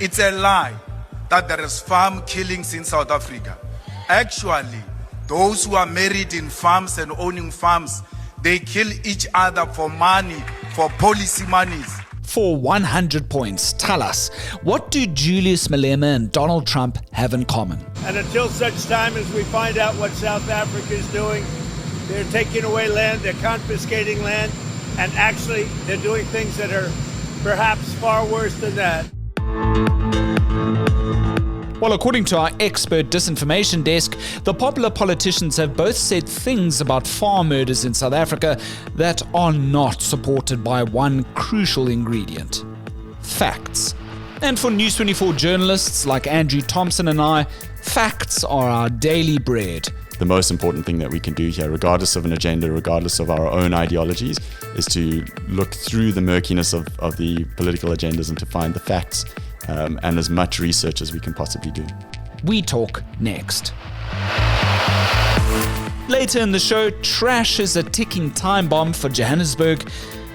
It's a lie that there is farm killings in South Africa. Actually, those who are married in farms and owning farms, they kill each other for money, for policy monies. For 100 points, tell us, what do Julius Malema and Donald Trump have in common? And until such time as we find out what South Africa is doing, they're taking away land, they're confiscating land, and actually they're doing things that are perhaps far worse than that. Well, according to our expert disinformation desk, the popular politicians have both said things about farm murders in South Africa that are not supported by one crucial ingredient: facts. And for News 24 journalists like Andrew Thompson and I, facts are our daily bread. The most important thing that we can do here, regardless of an agenda, regardless of our own ideologies, is to look through the murkiness of the political agendas and to find the facts. And as much research as we can possibly do. We talk next. Later in the show, trash is a ticking time bomb for Johannesburg.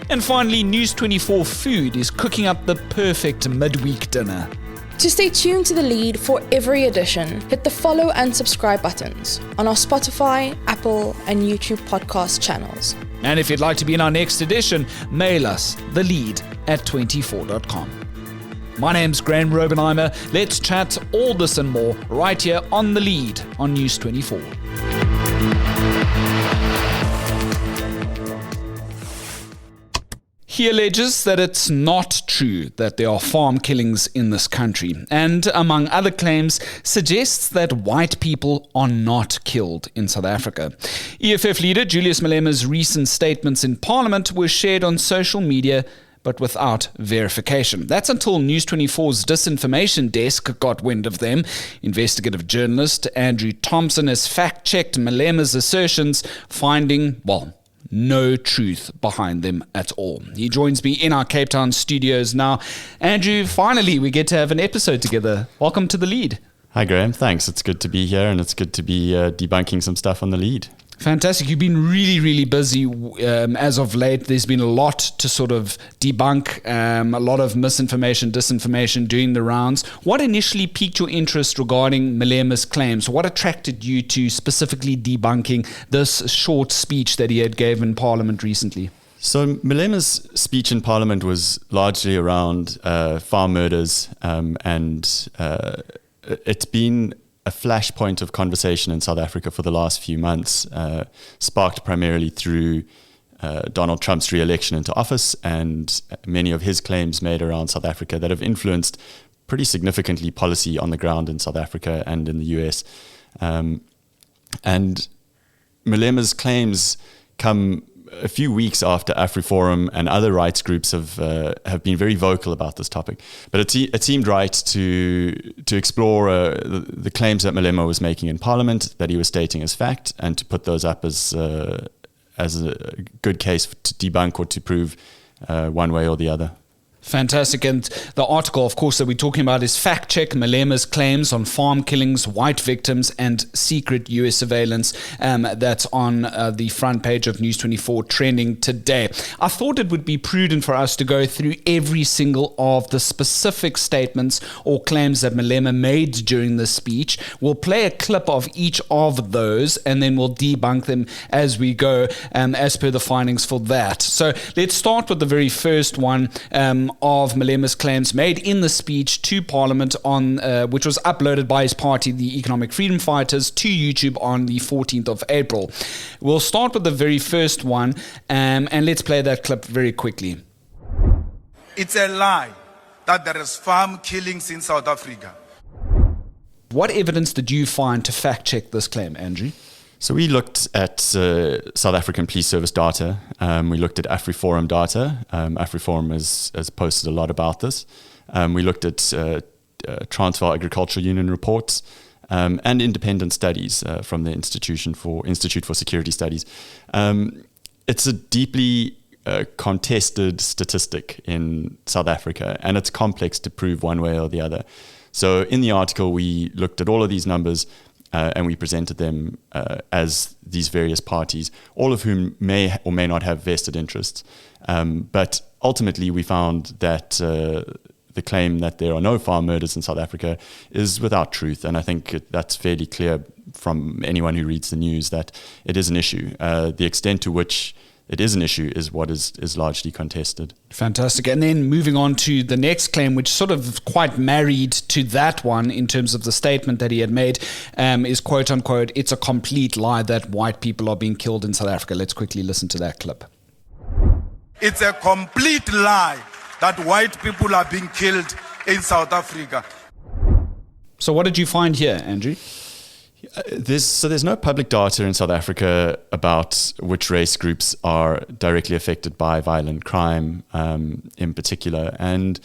And finally, News 24 Food is cooking up the perfect midweek dinner. To stay tuned to The Lead for every edition, hit the follow and subscribe buttons on our Spotify, Apple, and YouTube podcast channels. And if you'd like to be in our next edition, mail us, thelead@24.com. My name's Graham Robenheimer. Let's chat all this and more right here on The Lead on News 24. He alleges that it's not true that there are farm killings in this country, and among other claims, suggests that white people are not killed in South Africa. EFF leader Julius Malema's recent statements in Parliament were shared on social media but without verification. That's until News 24's Disinformation desk got wind of them. Investigative journalist Andrew Thompson has fact-checked Malema's assertions, finding, no truth behind them at all. He joins me in our Cape Town studios now. Andrew, finally we get to have an episode together. Welcome to The Lead. Hi Graham, thanks. It's good to be here and it's good to be debunking some stuff on The Lead. Fantastic. You've been really, really busy as of late. There's been a lot to sort of debunk, a lot of misinformation, disinformation doing the rounds. What initially piqued your interest regarding Malema's claims? What attracted you to specifically debunking this short speech that he had gave in Parliament recently? So Malema's speech in Parliament was largely around farm murders and it's been a flashpoint of conversation in South Africa for the last few months, sparked primarily through Donald Trump's re-election into office and many of his claims made around South Africa that have influenced pretty significantly policy on the ground in South Africa and in the US. And Malema's claims come a few weeks after AfriForum and other rights groups have been very vocal about this topic. But it seemed right to explore the claims that Malema was making in Parliament, that he was stating as fact, and to put those up as a good case to debunk or to prove one way or the other. Fantastic. And the article, of course, that we're talking about is Fact Check Malema's Claims on Farm Killings, White Victims and Secret US Surveillance. That's on the front page of News 24 trending today. I thought it would be prudent for us to go through every single of the specific statements or claims that Malema made during the speech. We'll play a clip of each of those and then we'll debunk them as we go, as per the findings for that. So let's start with the very first one of Malema's claims made in the speech to Parliament on which was uploaded by his party, the Economic Freedom Fighters, to YouTube on the 14th of April. We'll start with the very first one and let's play that clip very quickly. It's a lie that there is farm killings in South Africa. What evidence did you find to fact check this claim, Andrew? So we looked at South African Police Service data. We looked at AfriForum data. AfriForum has posted a lot about this. We looked at Transvaal Agricultural Union reports and independent studies from the Institute for Security Studies. It's a deeply contested statistic in South Africa, and it's complex to prove one way or the other. So in the article, we looked at all of these numbers and we presented them as these various parties, all of whom may or may not have vested interests. But ultimately, we found that the claim that there are no farm murders in South Africa is without truth. And I think that's fairly clear from anyone who reads the news that it is an issue. The extent to which it is an issue is what is largely contested. Fantastic. And then moving on to the next claim, which sort of quite married to that one in terms of the statement that he had made, is quote unquote, "It's a complete lie that white people are being killed in South Africa." Let's quickly listen to that clip. It's a complete lie that white people are being killed in South Africa. So what did you find here, Andrew? There's no public data in South Africa about which race groups are directly affected by violent crime in particular. And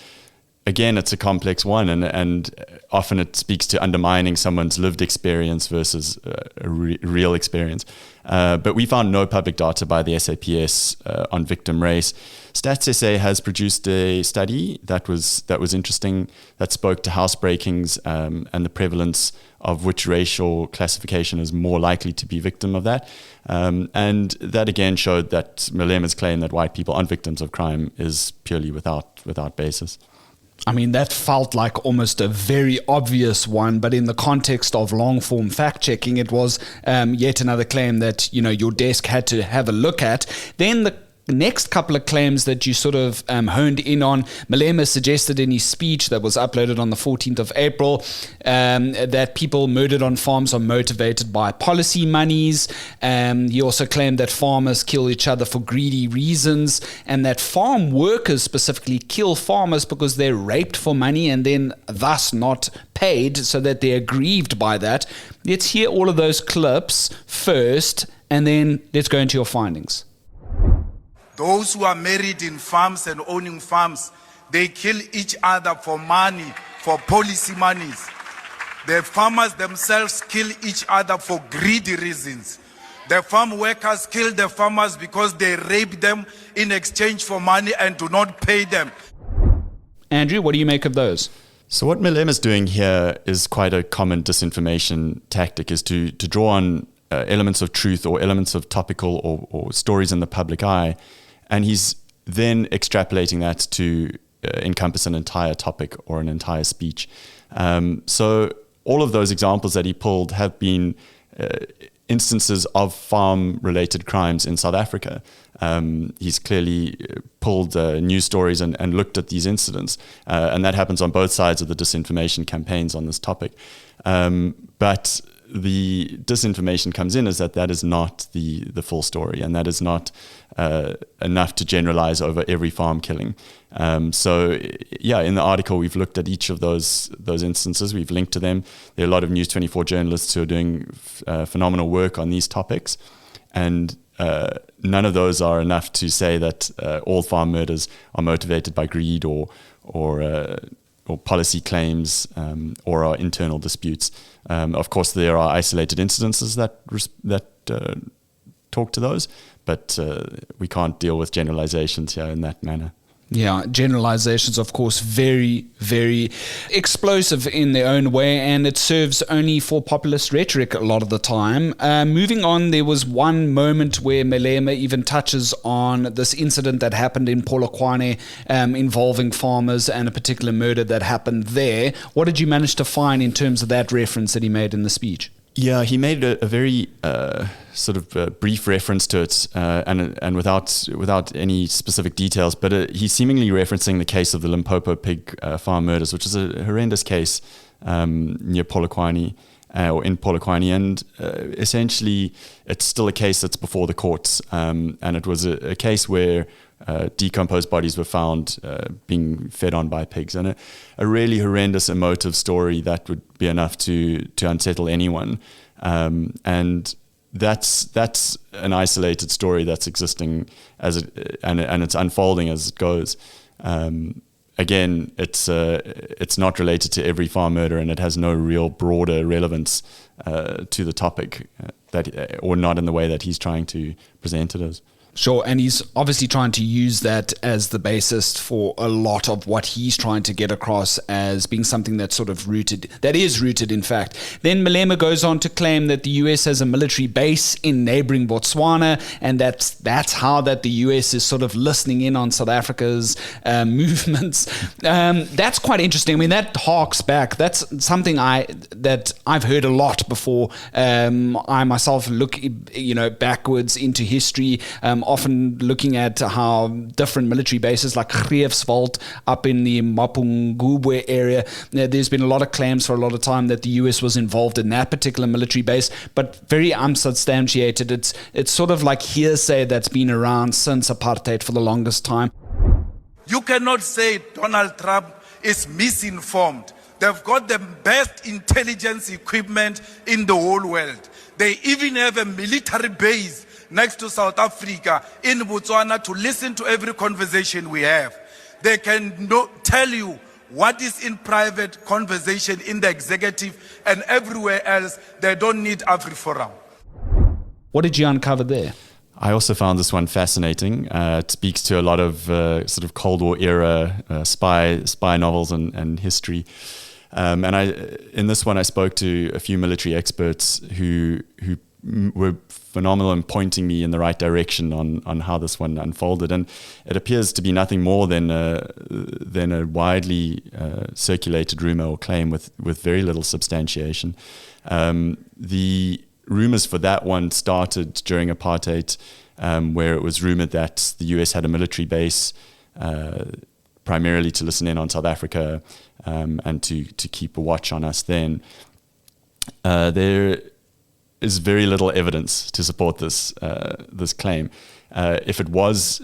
again, it's a complex one, and often it speaks to undermining someone's lived experience versus a real experience. But we found no public data by the SAPS on victim race. Stats SA has produced a study that was interesting, that spoke to housebreakings and the prevalence of which racial classification is more likely to be victim of that. And that again showed that Malema's claim that white people aren't victims of crime is purely without basis. I mean, that felt like almost a very obvious one, but in the context of long-form fact-checking, it was yet another claim that, your desk had to have a look at. Then the next couple of claims that you sort of honed in on, Malema suggested in his speech that was uploaded on the 14th of April that people murdered on farms are motivated by policy monies. He also claimed that farmers kill each other for greedy reasons, and that farm workers specifically kill farmers because they're raped for money and then thus not paid, so that they're aggrieved by that. Let's hear all of those clips first, and then let's go into your findings. Those who are married in farms and owning farms, they kill each other for money, for policy monies. The farmers themselves kill each other for greedy reasons. The farm workers kill the farmers because they rape them in exchange for money and do not pay them. Andrew, what do you make of those? So what Malema's doing here is quite a common disinformation tactic, is to draw on elements of truth or elements of topical or stories in the public eye, and he's then extrapolating that to encompass an entire topic or an entire speech. So all of those examples that he pulled have been instances of farm-related crimes in South Africa. He's clearly pulled news stories and looked at these incidents, and that happens on both sides of the disinformation campaigns on this topic. But the disinformation comes in is that is not the full story, and that is not enough to generalize over every farm killing. So in the article we've looked at each of those instances. We've linked to them. There are a lot of News 24 journalists who are doing phenomenal work on these topics, and none of those are enough to say that all farm murders are motivated by greed or policy claims or are internal disputes. Of course, there are isolated incidences that talk to those, but we can't deal with generalizations here in that manner. Yeah, generalizations, of course, very, very explosive in their own way, and it serves only for populist rhetoric a lot of the time. Moving on, there was one moment where Malema even touches on this incident that happened in Polokwane involving farmers and a particular murder that happened there. What did you manage to find in terms of that reference that he made in the speech? Yeah, he made a very brief reference to it, and without any specific details. But he's seemingly referencing the case of the Limpopo pig farm murders, which is a horrendous case near Polokwane or in Polokwane, and essentially it's still a case that's before the courts, and it was a case where decomposed bodies were found being fed on by pigs, and a really horrendous emotive story that would be enough to unsettle anyone, and that's an isolated story that's existing and it's unfolding as it goes. Again, it's not related to every farm murder, and it has no real broader relevance to the topic or not in the way that he's trying to present it as. Sure, and he's obviously trying to use that as the basis for a lot of what he's trying to get across as being something that's sort of rooted, that is rooted in fact. Then Malema goes on to claim that the US has a military base in neighboring Botswana, and that's how that the US is sort of listening in on South Africa's movements. That's quite interesting. I mean, that harks back. That's something that I've heard a lot before. I myself look, backwards into history. Often looking at how different military bases like Greefswald up in the Mapungubwe area, there's been a lot of claims for a lot of time that the US was involved in that particular military base, but very unsubstantiated. It's sort of like hearsay that's been around since apartheid for the longest time. You cannot say Donald Trump is misinformed. They've got the best intelligence equipment in the whole world. They even have a military base next to South Africa in Botswana to listen to every conversation we have. They can tell you what is in private conversation in the executive and everywhere else. They don't need AfriForum. What did you uncover there? I also found this one fascinating. It speaks to a lot of sort of Cold War era spy novels and history. And in this one, I spoke to a few military experts who were phenomenal in pointing me in the right direction on how this one unfolded. And it appears to be nothing more than a widely circulated rumor or claim with very little substantiation. The rumors for that one started during apartheid, where it was rumored that the US had a military base primarily to listen in on South Africa and to keep a watch on us then. There is very little evidence to support this claim. If it was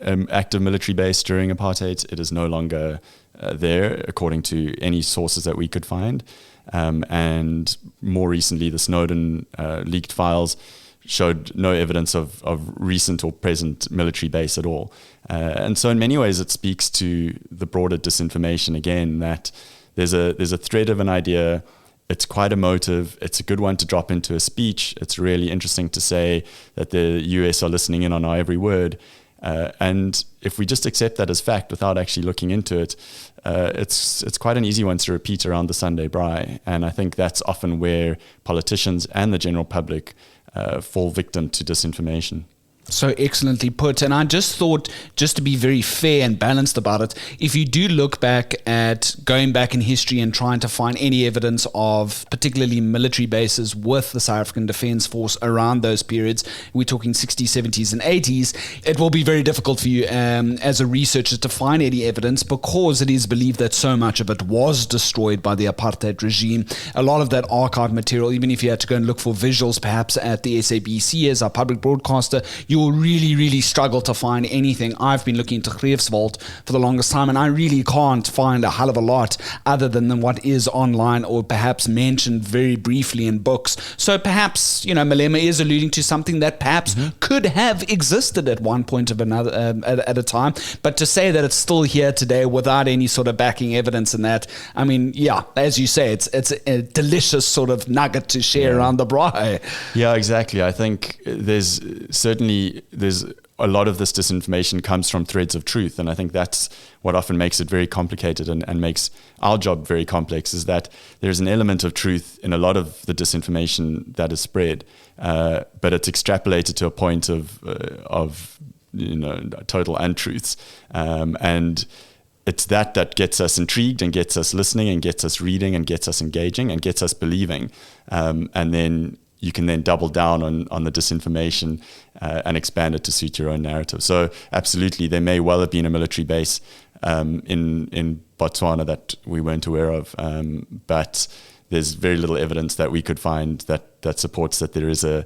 an active military base during apartheid, it is no longer there, according to any sources that we could find. And more recently, the Snowden leaked files showed no evidence of recent or present military base at all. And so in many ways, it speaks to the broader disinformation again, that there's a thread of an idea. It's quite emotive. It's a good one to drop into a speech. It's really interesting to say that the US are listening in on our every word. And if we just accept that as fact without actually looking into it, it's quite an easy one to repeat around the Sunday braai. And I think that's often where politicians and the general public fall victim to disinformation. So excellently put. And I just thought, just to be very fair and balanced about it, if you do look back at going back in history and trying to find any evidence of particularly military bases with the South African Defence Force around those periods, we're talking 60s, 70s and 80s, it will be very difficult for you as a researcher to find any evidence, because it is believed that so much of it was destroyed by the apartheid regime. A lot of that archive material, even if you had to go and look for visuals perhaps at the SABC as our public broadcaster, you will really, really struggle to find anything. I've been looking into Greefswald for the longest time, and I really can't find a hell of a lot other than what is online or perhaps mentioned very briefly in books. So perhaps, Malema is alluding to something that perhaps could have existed at one point of another at a time. But to say that it's still here today without any sort of backing evidence in that, I mean, yeah, as you say, it's a delicious sort of nugget to share around the braai. Yeah, exactly. I think there's a lot of this disinformation comes from threads of truth, and I think that's what often makes it very complicated and makes our job very complex, is that there's an element of truth in a lot of the disinformation that is spread, but it's extrapolated to a point of total untruths, and it's that gets us intrigued and gets us listening and gets us reading and gets us engaging and gets us believing, and then you can then double down on the disinformation and expand it to suit your own narrative. So absolutely, there may well have been a military base in Botswana that we weren't aware of, but there's very little evidence that we could find that supports that there is a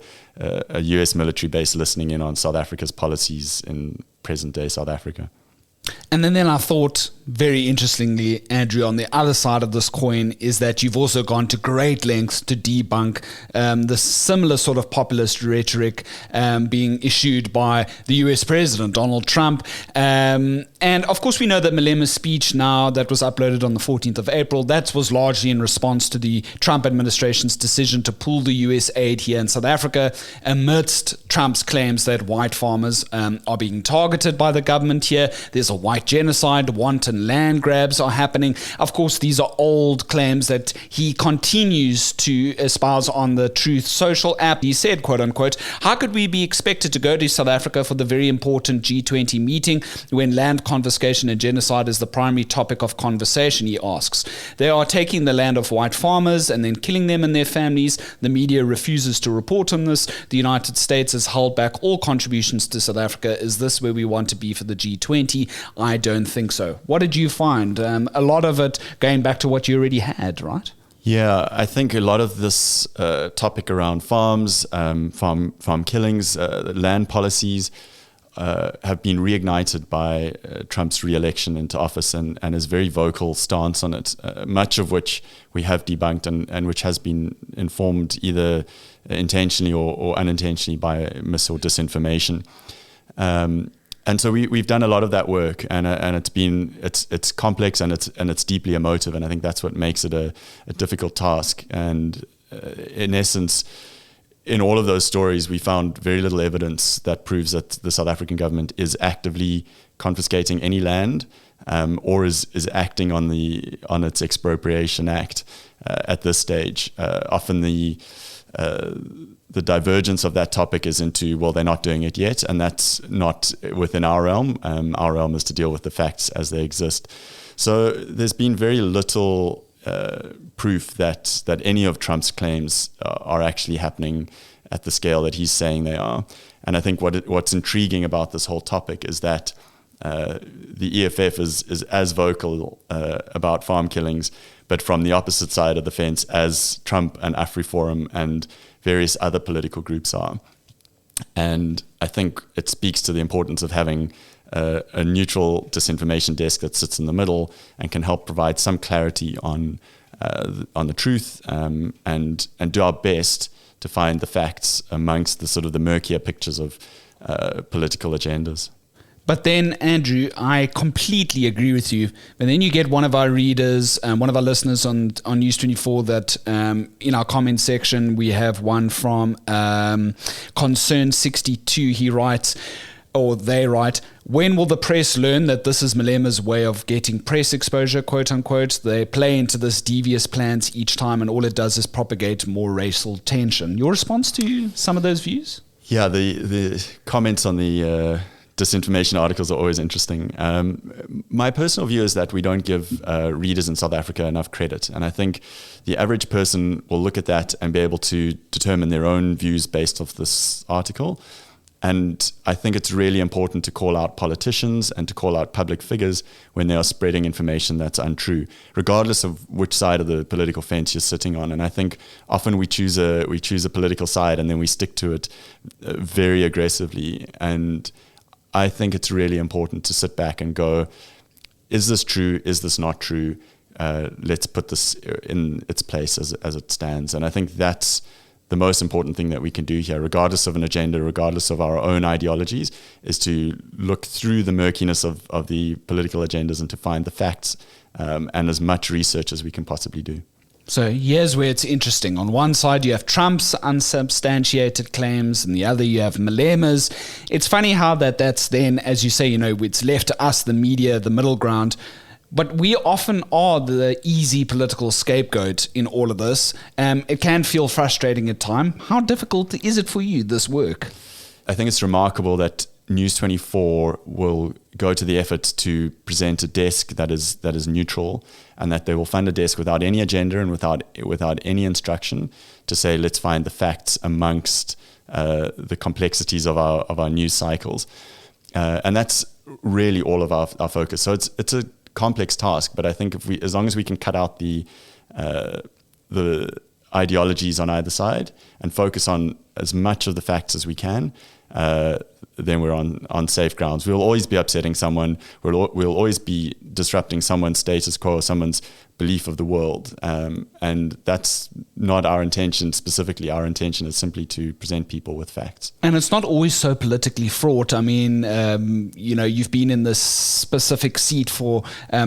US military base listening in on South Africa's policies in present-day South Africa. And then I thought, very interestingly, Andrew, on the other side of this coin is that you've also gone to great lengths to debunk the similar sort of populist rhetoric being issued by the US President, Donald Trump. And of course, we know that Malema's speech now that was uploaded on the 14th of April, that was largely in response to the Trump administration's decision to pull the US aid here in South Africa amidst Trump's claims that white farmers are being targeted by the government here. There's a white genocide, wanton land grabs are happening. Of course, these are old claims that he continues to espouse on the Truth Social app. He said, quote unquote, how could we be expected to go to South Africa for the very important G20 meeting when land confiscation and genocide is the primary topic of conversation, he asks. They are taking the land of white farmers and then killing them and their families. The media refuses to report on this. The United States has held back all contributions to South Africa. Is this where we want to be for the G20? I don't think so. What did you find? A lot of it going back to what you already had, right? Yeah, I think a lot of this topic around farms, farm killings, land policies have been reignited by Trump's re-election into office and his very vocal stance on it, much of which we have debunked and which has been informed either intentionally or unintentionally by mis or disinformation. And so we've done a lot of that work, and it's complex and it's deeply emotive, and I think that's what makes it a difficult task. And in essence, in all of those stories, we found very little evidence that proves that the South African government is actively confiscating any land, or is acting on its expropriation act at this stage. Often the divergence of that topic is into, well, they're not doing it yet, and that's not within our realm. Our realm is to deal with the facts as they exist. So there's been very little proof that any of Trump's claims are actually happening at the scale that he's saying they are. And I think what's intriguing about this whole topic is that the EFF is as vocal about farm killings, but from the opposite side of the fence as Trump and AfriForum and various other political groups are. And I think it speaks to the importance of having a neutral disinformation desk that sits in the middle and can help provide some clarity on the truth, and do our best to find the facts amongst the sort of the murkier pictures of political agendas. But then, Andrew, I completely agree with you. But then you get one of our readers, one of our listeners on News 24 that in our comment section, we have one from Concern62. He writes, or they write, when will the press learn that this is Malema's way of getting press exposure, quote unquote? They play into this devious plans each time, and all it does is propagate more racial tension. Your response to some of those views? Yeah, the comments on the disinformation articles are always interesting. My personal view is that we don't give readers in South Africa enough credit. And I think the average person will look at that and be able to determine their own views based off this article. And I think it's really important to call out politicians and to call out public figures when they are spreading information that's untrue, regardless of which side of the political fence you're sitting on. And I think often we choose a political side and then we stick to it very aggressively. And I think it's really important to sit back and go, is this true? Is this not true? Let's put this in its place as it stands. And I think that's the most important thing that we can do here, regardless of an agenda, regardless of our own ideologies, is to look through the murkiness of the political agendas and to find the facts and as much research as we can possibly do. So here's where it's interesting. On one side, you have Trump's unsubstantiated claims, and the other you have Malema's. It's funny how that's then, as you say, it's left to us, the media, the middle ground. But we often are the easy political scapegoat in all of this. It can feel frustrating at times. How difficult is it for you, this work? I think it's remarkable that News 24 will go to the effort to present a desk that is neutral, and that they will fund a desk without any agenda and without any instruction to say, let's find the facts amongst the complexities of our news cycles. And that's really all of our focus. So it's a complex task, but I think as long as we can cut out the ideologies on either side and focus on as much of the facts as we can, then we're on safe grounds. We'll always be upsetting someone. We'll always be disrupting someone's status quo, someone's belief of the world. And that's not our intention specifically. Our intention is simply to present people with facts. And it's not always so politically fraught. I mean, you've been in this specific seat for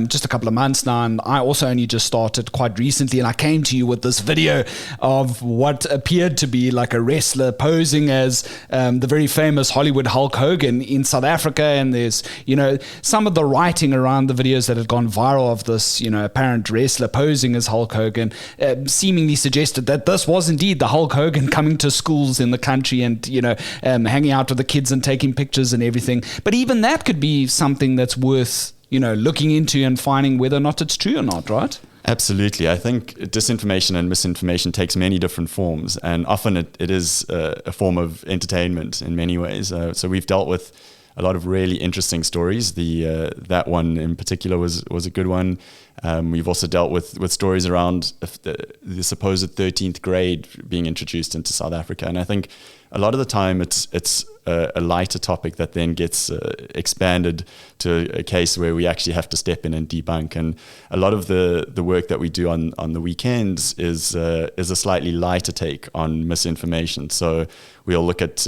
just a couple of months now, and I also only just started quite recently, and I came to you with this video of what appeared to be like a wrestler posing as the very famous Hollywood Hulk Hogan in South Africa, and there's, some of the writing around the videos that had gone viral of this, apparent wrestler posing as Hulk Hogan seemingly suggested that this was indeed the Hulk Hogan coming to schools in the country and, hanging out with the kids and taking pictures and everything. But even that could be something that's worth, looking into and finding whether or not it's true or not, right? Absolutely. I think disinformation and misinformation takes many different forms, and often it is a form of entertainment in many ways. So we've dealt with a lot of really interesting stories. That one in particular was a good one. We've also dealt with stories around the supposed 13th grade being introduced into South Africa, and I think a lot of the time it's a lighter topic that then gets expanded to a case where we actually have to step in and debunk. And a lot of the work that we do on the weekends is a slightly lighter take on misinformation. So we'll look at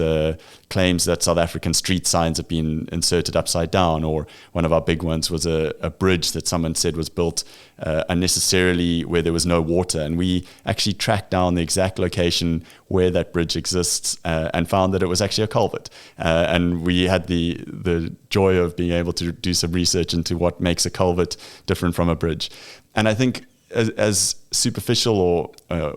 claims that South African street signs have been inserted upside down, or one of our big ones was a bridge that someone said was built unnecessarily where there was no water. And we actually tracked down the exact location where that bridge exists and found that it was actually a culvert. And we had the joy of being able to do some research into what makes a culvert different from a bridge. And I think as superficial or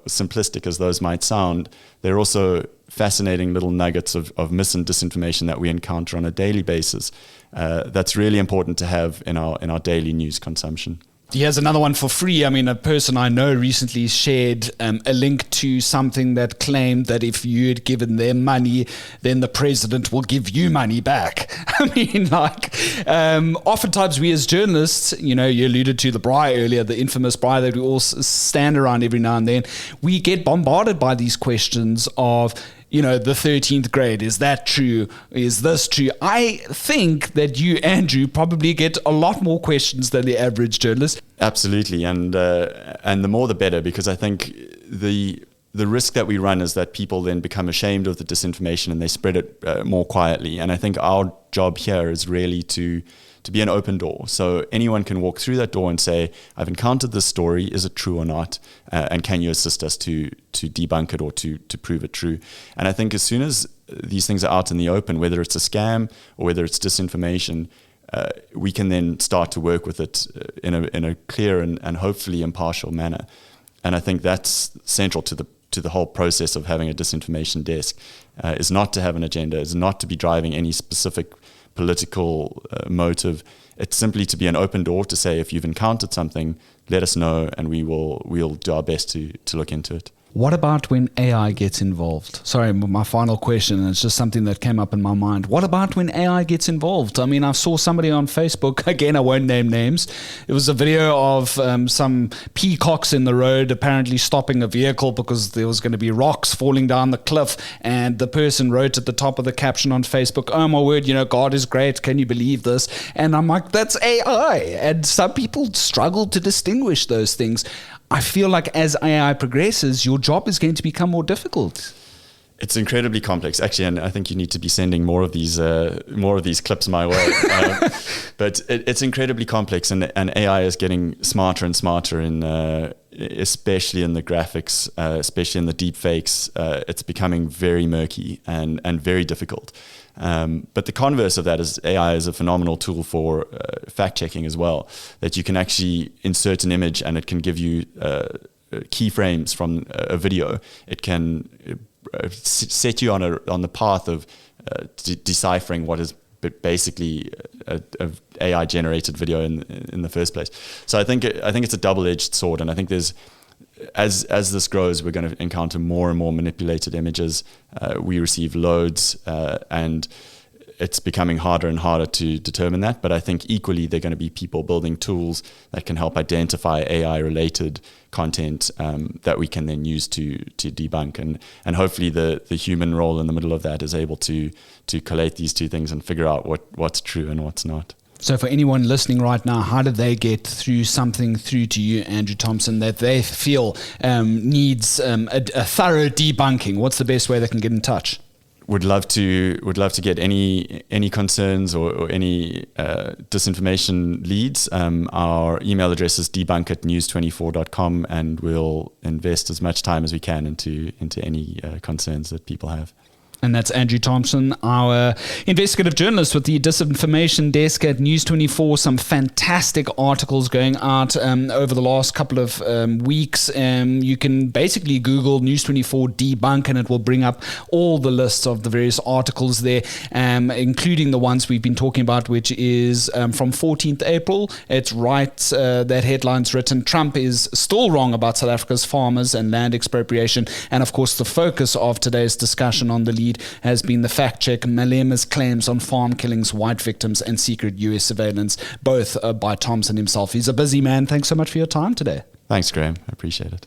simplistic as those might sound, they're also fascinating little nuggets of mis and disinformation that we encounter on a daily basis. That's really important to have in our daily news consumption. Here's another one for free. I mean, a person I know recently shared a link to something that claimed that if you had given them money, then the president will give you money back. I mean, oftentimes we as journalists, you alluded to the braai earlier, the infamous braai that we all stand around every now and then. We get bombarded by these questions of, the 13th grade, is that true? Is this true? I think that you, Andrew, probably get a lot more questions than the average journalist. Absolutely, and the more the better, because I think the risk that we run is that people then become ashamed of the disinformation and they spread it more quietly. And I think our job here is really to be an open door. So anyone can walk through that door and say, I've encountered this story, is it true or not? And can you assist us to debunk it or to prove it true? And I think as soon as these things are out in the open, whether it's a scam or whether it's disinformation, we can then start to work with it in a clear and hopefully impartial manner. And I think that's central to the whole process of having a disinformation desk, is not to have an agenda, is not to be driving any specific political motive. It's simply to be an open door to say, if you've encountered something, let us know, and we'll do our best to look into it. What about when AI gets involved? Sorry, my final question, and it's just something that came up in my mind. What about when AI gets involved? I mean, I saw somebody on Facebook, again, I won't name names. It was a video of some peacocks in the road apparently stopping a vehicle because there was going to be rocks falling down the cliff, and the person wrote at the top of the caption on Facebook, oh my word, God is great, can you believe this? And I'm like, that's AI. And some people struggle to distinguish those things. I feel like as AI progresses, your job is going to become more difficult. It's incredibly complex, actually, and I think you need to be sending more of these clips my way. But it's incredibly complex, and AI is getting smarter and smarter especially in the graphics, especially in the deepfakes. It's becoming very murky and very difficult. But the converse of that is AI is a phenomenal tool for fact-checking as well, that you can actually insert an image and it can give you keyframes from a video. It can set you on the path of deciphering what is basically a AI-generated video in the first place. So I think it's a double-edged sword, and I think there's as this grows, we're going to encounter more and more manipulated images. We receive loads, and it's becoming harder and harder to determine that. But I think equally there are going to be people building tools that can help identify AI-related content that we can then use to debunk. And hopefully the human role in the middle of that is able to collate these two things and figure out what's true and what's not. So for anyone listening right now, how did they get something through to you, Andrew Thompson, that they feel needs a thorough debunking? What's the best way they can get in touch? Would love to get any concerns or any disinformation leads. Our email address is debunk@news24.com, and we'll invest as much time as we can into any concerns that people have. And that's Andrew Thompson, our investigative journalist with the Disinformation desk at News24. Some fantastic articles going out over the last couple of weeks. You can basically Google News24 debunk, and it will bring up all the lists of the various articles there, including the ones we've been talking about, which is from 14th April. It's right, that headline's written, Trump is still wrong about South Africa's farmers and land expropriation. And of course, the focus of today's discussion on the lead has been the fact check, Malema's claims on farm killings, white victims, and secret US surveillance, both by Thompson himself. He's a busy man. Thanks so much for your time today. Thanks, Graham. I appreciate it.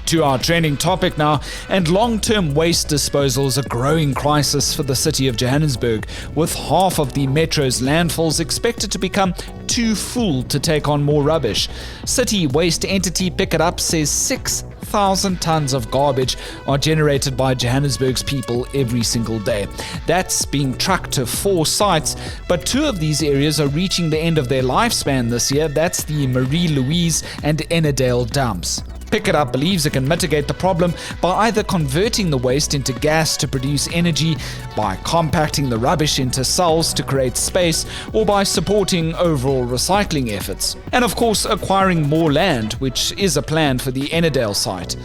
To our trending topic now, and long-term waste disposal is a growing crisis for the city of Johannesburg, with half of the metro's landfills expected to become too full to take on more rubbish. City waste entity Pick It Up says 6,000 tons of garbage are generated by Johannesburg's people every single day. That's being trucked to 4 sites, but 2 of these areas are reaching the end of their lifespan this year. That's the Marie-Louise and Ennerdale dumps. Pick It Up believes it can mitigate the problem by either converting the waste into gas to produce energy, by compacting the rubbish into cells to create space, or by supporting overall recycling efforts. And of course, acquiring more land, which is a plan for the Ennerdale site.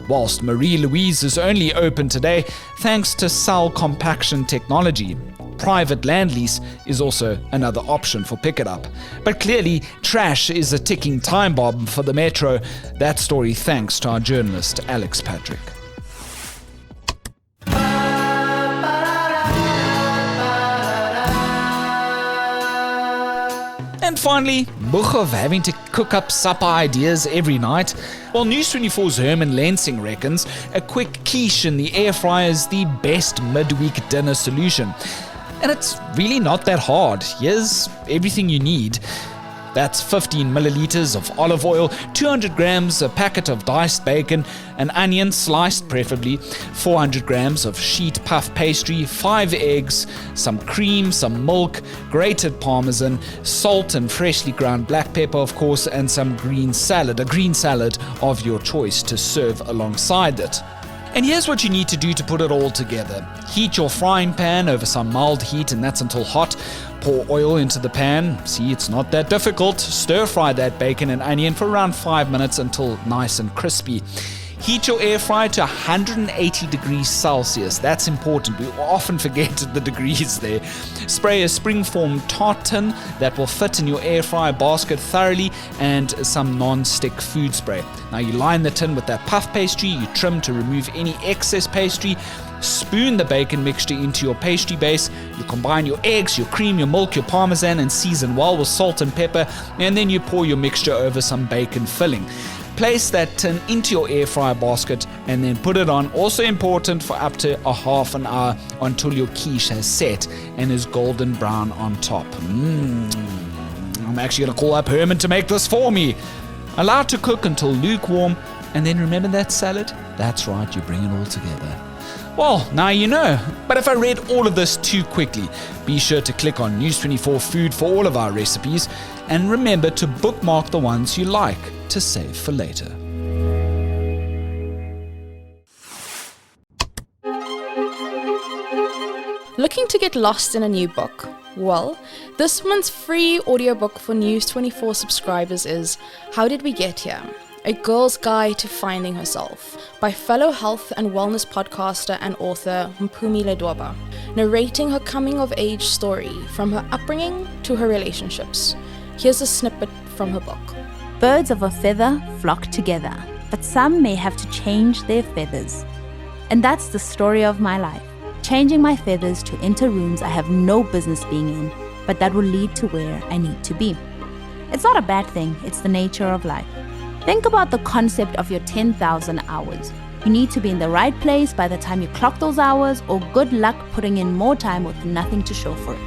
Whilst Marie-Louise is only open today thanks to cell compaction technology. Private land lease is also another option for Pick It Up. But clearly, trash is a ticking time bomb for the metro. That story thanks to our journalist, Alex Patrick. And finally, moeg of having to cook up supper ideas every night. Well, News24's Herman Lensing reckons a quick quiche in the air fryer is the best midweek dinner solution. And it's really not that hard. Here's everything you need. That's 15 milliliters of olive oil, 200 grams a packet of diced bacon, an onion sliced preferably, 400 grams of sheet puff pastry, 5 eggs, some cream, some milk, grated parmesan, salt and freshly ground black pepper of course, and some green salad, a green salad of your choice to serve alongside it. And here's what you need to do to put it all together. Heat your frying pan over some mild heat, and that's until hot. Pour oil into the pan. See, it's not that difficult. Stir fry that bacon and onion for around 5 minutes until nice and crispy. Heat your air fryer to 180 degrees Celsius. That's important. We often forget the degrees there. Spray a springform tartan that will fit in your air fryer basket thoroughly, and some non-stick food spray. Now you line the tin with that puff pastry. You trim to remove any excess pastry. Spoon the bacon mixture into your pastry base. You combine your eggs, your cream, your milk, your parmesan, and season well with salt and pepper. And then you pour your mixture over some bacon filling. Place that tin into your air fryer basket and then put it on, also important, for up to a half an hour until your quiche has set and is golden brown on top. I'm actually going to call up Herman to make this for me. Allow it to cook until lukewarm, and then remember that salad? That's right, you bring it all together. Well, now you know. But if I read all of this too quickly, be sure to click on News24 Food for all of our recipes, and remember to bookmark the ones you like to save for later. Looking to get lost in a new book? Well, this month's free audiobook for News24 subscribers is How Did We Get Here? A Girl's Guide to Finding Herself by fellow health and wellness podcaster and author Mpumi Ledwaba, narrating her coming-of-age story from her upbringing to her relationships. Here's a snippet from her book. Birds of a feather flock together, but some may have to change their feathers. And that's the story of my life. Changing my feathers to enter rooms I have no business being in, but that will lead to where I need to be. It's not a bad thing, it's the nature of life. Think about the concept of your 10,000 hours. You need to be in the right place by the time you clock those hours, or good luck putting in more time with nothing to show for it.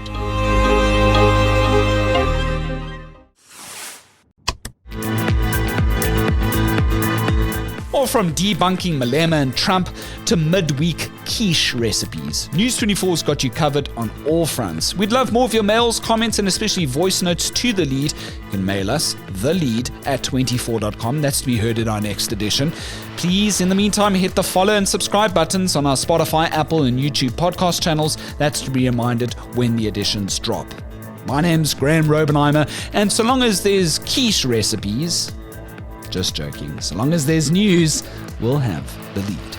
Or from debunking Malema and Trump to midweek quiche recipes, News 24's got you covered on all fronts. We'd love more of your mails, comments, and especially voice notes to The Lead. You can mail us, thelead@24.com. That's to be heard in our next edition. Please, in the meantime, hit the follow and subscribe buttons on our Spotify, Apple, and YouTube podcast channels. That's to be reminded when the editions drop. My name's Graham Robenheimer, and so long as there's quiche recipes... Just joking. So long as there's news, we'll have The Lead.